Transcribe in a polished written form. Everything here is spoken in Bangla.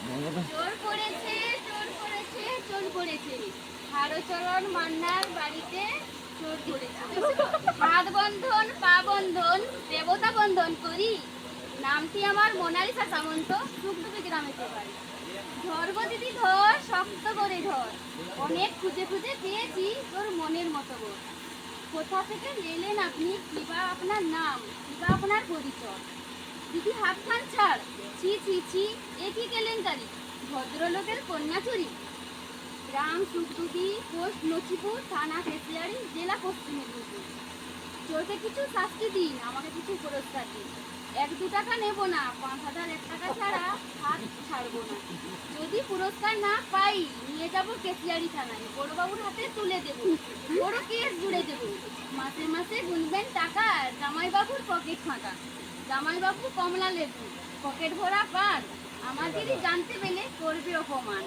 চোর পড়েছে, চোর পড়েছে, চোর পড়েছে। হারচরণ মান্নার বাড়িতে চোর পড়েছে। হাত বন্ধন, পা বন্ধন, দেবতা বন্ধন করি। নামটি আমার মোনালিসা সামন্ত, সুখদুপি গ্রামেতে বাড়ি। ধরবো দিদি ধর, শক্ত করে ধর। অনেক খুঁজে খুঁজে পেয়েছি তোর মনের মতো বর। কোথা থেকে এলেন আপনি, কিবা আপনার নাম, কিবা আপনার পরিচয়? দিদি হাত খান ছাড়, ছি ছি ছি, এ কি কেলেঙ্কারি? ভদ্রলোকের কন্যা চুরি। গ্রাম সুখদুপি, পোস্ট নচিপুর, থানা কেশিয়ারি, জেলা পশ্চিম মেদিনীপুর। চোরকে কিছু শাস্তি দিন, আমাকে কিছু পুরস্কার দিন। 1-2 টাকা নেব না, 5,000 1 টাকা ছাড়া হাত ছাড়বো না। যদি পুরস্কার না পাই, নিয়ে যাব কেশিয়ারি থানায়, বড়বাবুর হাতে তুলে দেব, বড় কেস জুড়ে দেব। মাসে মাসে গুনবেন টাকা, জামাইবাবুর পকেট ফাঁকা। জামাইবাবু কমলা লেবু, পকেট ভরা পান, আমার দিদি জানতে পেলে করবে অপমান।